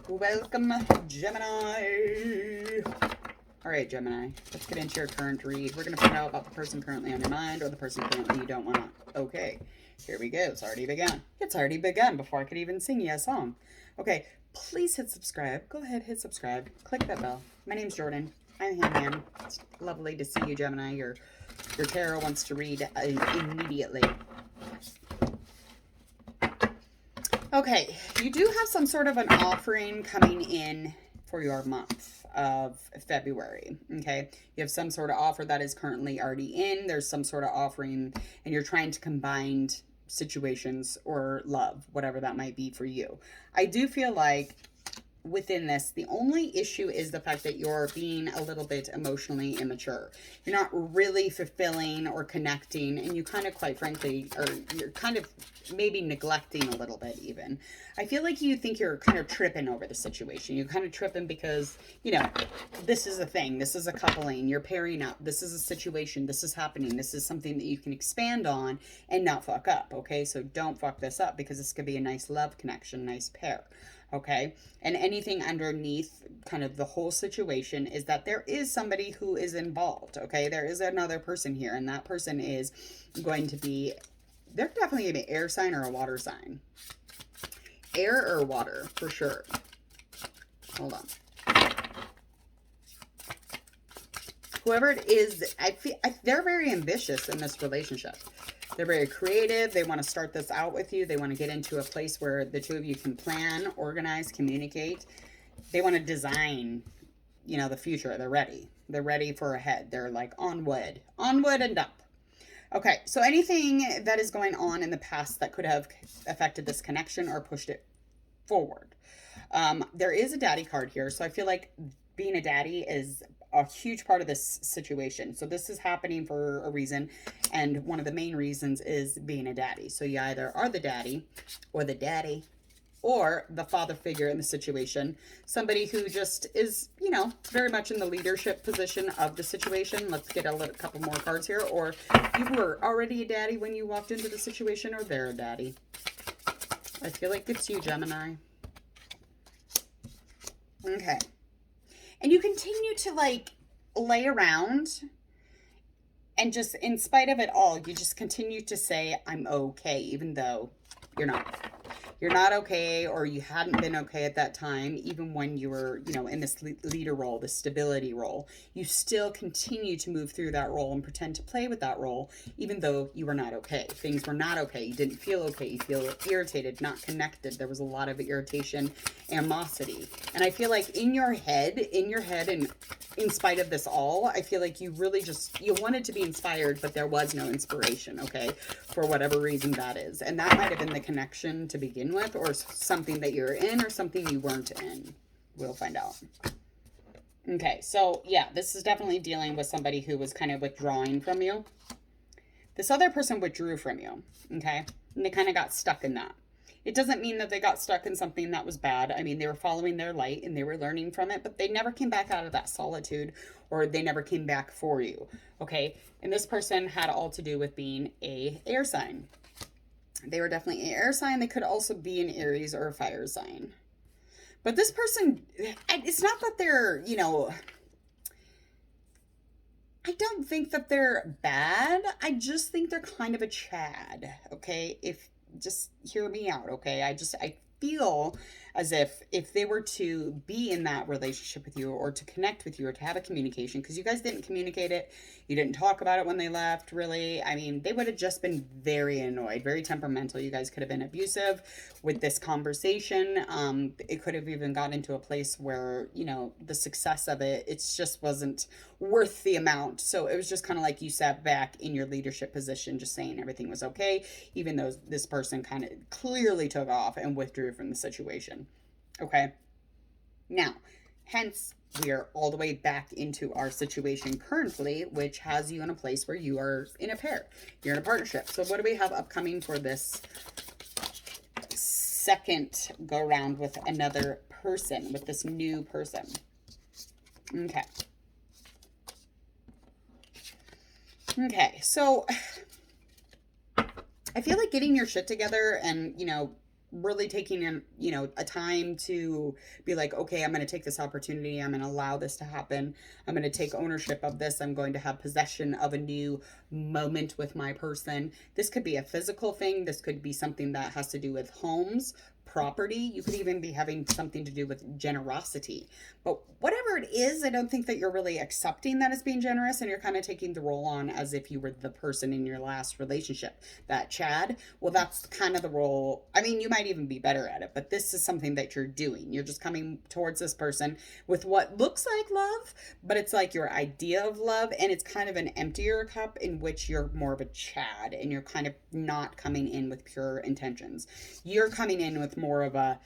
Welcome, Gemini. All right, Gemini, let's get into your current read. We're going to find out about the person currently on your mind or the person currently you don't want to. Okay, here we go. It's already begun. It's already begun before I could even sing you a song. Okay, please hit subscribe. Go ahead, hit subscribe. Click that bell. My name's Jordan. I'm Handman. It's lovely to see you, Gemini. Your tarot wants to read immediately. Okay, you do have some sort of an offering coming in for your month of February, okay? You have some sort of offer that is currently already in. There's some sort of offering, and you're trying to combine situations or love, whatever that might be for you. I do feel like within this, the only issue is the fact that you're being a little bit emotionally immature. You're not really fulfilling or connecting, and you kind of, quite frankly, or you're kind of maybe neglecting a little bit even. I feel like you think you're kind of tripping over the situation. You're kind of tripping because, you know, this is a thing. This is a coupling. You're pairing up. This is a situation. This is happening. This is something that you can expand on and not fuck up, okay? So don't fuck this up, because this could be a nice love connection, nice pair. Okay, and anything underneath kind of the whole situation is that there is somebody who is involved. Okay, there is another person here, and that person is going to be, they're definitely going to be air sign or a water sign. Air or water, for sure. Hold on. Whoever it is, I feel they're very ambitious in this relationship. They're very creative. They want to start this out with you. They want to get into a place where the two of you can plan, organize, communicate. They want to design, you know, the future. They're ready. They're ready for a head. They're like onward and up. Okay, so anything that is going on in the past that could have affected this connection or pushed it forward. There is a daddy card here, so I feel like being a daddy is a huge part of this situation. So this is happening for a reason, and one of the main reasons is being a daddy. So you either are the daddy or the daddy or the father figure in the situation, somebody who just is, you know, very much in the leadership position of the situation. Let's get a couple more cards here. Or you were already a daddy when you walked into the situation, or they're a daddy. I feel like it's you, Gemini. Okay. And you continue to like lay around, and just in spite of it all, you just continue to say, I'm okay, even though you're not. You're not okay, or you hadn't been okay at that time, even when you were, you know, in this leader role, the stability role. You still continue to move through that role and pretend to play with that role, even though you were not okay. Things were not okay. You didn't feel okay. You feel irritated, not connected. There was a lot of irritation, animosity. And I feel like in your head, and in spite of this all, I feel like you really just, you wanted to be inspired, but there was no inspiration, okay, for whatever reason that is. And that might have been the connection to begin with, or something that you're in, or something you weren't in. We'll find out. Okay, so yeah, this is definitely dealing with somebody who was kind of withdrawing from you. This other person withdrew from you, okay? And they kind of got stuck in that. It doesn't mean that they got stuck in something that was bad. I mean, they were following their light and they were learning from it, but they never came back out of that solitude, or they never came back for you, okay? And this person had all to do with being a air sign. They were definitely an air sign. They could also be an Aries or a fire sign. But this person, it's not that they're, you know, I don't think that they're bad. I just think they're kind of a Chad, okay? Just hear me out, okay? I feel as if they were to be in that relationship with you, or to connect with you, or to have a communication, because you guys didn't communicate it, you didn't talk about it when they left, really. I mean, they would have just been very annoyed, very temperamental. You guys could have been abusive with this conversation. It could have even got into a place where, you know, the success of it, it just wasn't worth the amount. So it was just kind of like you sat back in your leadership position, just saying everything was okay, even though this person kind of clearly took off and withdrew from the situation. Okay, now, hence, we are all the way back into our situation currently, which has you in a place where you are in a pair. You're in a partnership. So what do we have upcoming for this second go round with another person, with this new person? Okay. Okay, so I feel like getting your shit together and, you know, really taking in, you know, a time to be like, okay, I'm going to take this opportunity. I'm going to allow this to happen. I'm going to take ownership of this. I'm going to have possession of a new moment with my person. This could be a physical thing. This could be something that has to do with homes, property. You could even be having something to do with generosity. But whatever it is, I don't think that you're really accepting that as being generous, and you're kind of taking the role on as if you were the person in your last relationship. That Chad, well, that's kind of the role. I mean, you might even be better at it, but this is something that you're doing. You're just coming towards this person with what looks like love, but it's like your idea of love, and it's kind of an emptier cup in which you're more of a Chad, and you're kind of not coming in with pure intentions. You're coming in with more of a,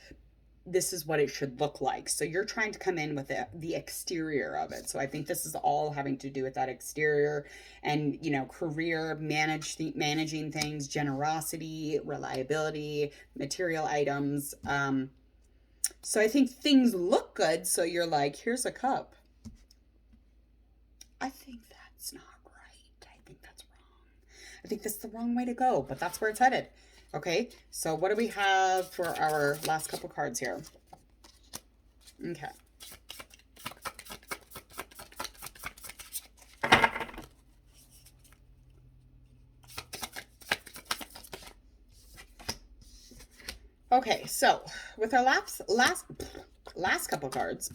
this is what it should look like. So you're trying to come in with the exterior of it. So I think this is all having to do with that exterior and, you know, career, managing things, generosity, reliability, material items. So I think things look good. So you're like, here's a cup. I think that's not right. I think that's wrong. I think this is the wrong way to go, but that's where it's headed. Okay, so what do we have for our last couple cards here? Okay. Okay, so with our last couple cards,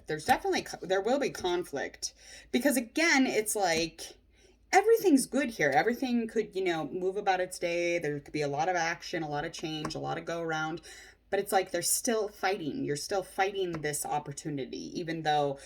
there will be conflict, because again, it's like everything's good here. Everything could, you know, move about its day. There could be a lot of action, a lot of change, a lot of go around, but it's like they're still fighting. You're still fighting this opportunity, even though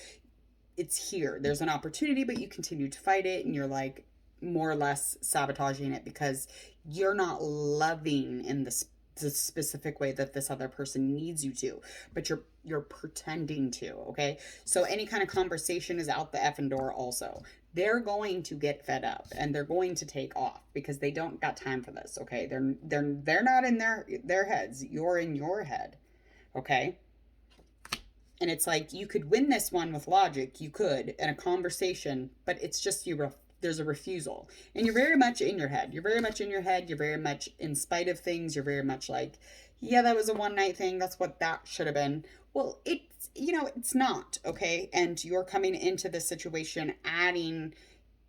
it's here. There's an opportunity, but you continue to fight it, and you're like more or less sabotaging it because you're not loving in the specific way that this other person needs you to, but you're pretending to. Okay, so any kind of conversation is out the effing door. Also, they're going to get fed up and they're going to take off because they don't got time for this. Okay, they're not in their heads. You're in your head. Okay. And it's like, you could win this one with logic, you could, in a conversation, but it's just there's a refusal. And you're very much in your head. You're very much in your head. You're very much in spite of things. You're very much like, yeah, that was a one night thing. That's what that should have been. Well, it's, you know, it's not, okay? And you're coming into this situation adding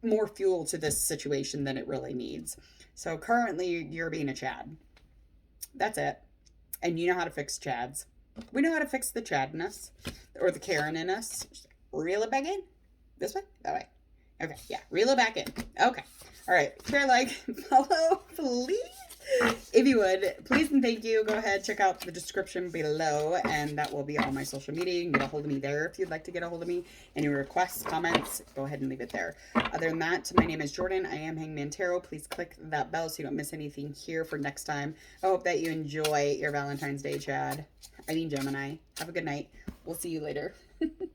more fuel to this situation than it really needs. So currently you're being a Chad. That's it. And you know how to fix Chads. We know how to fix the Chad in us, or the Karen in us. Just reel it back in. This way? That way. Okay, yeah, reel it back in. Okay. All right, share, like, follow, please. If you would, please and thank you. Go ahead, check out the description below, and that will be all my social media. You can get a hold of me there if you'd like to get a hold of me. Any requests, comments, go ahead and leave it there. Other than that, my name is Jordan. I am Hangman Tarot. Please click that bell so you don't miss anything here for next time. I hope that you enjoy your Valentine's Day, Gemini. Have a good night. We'll see you later.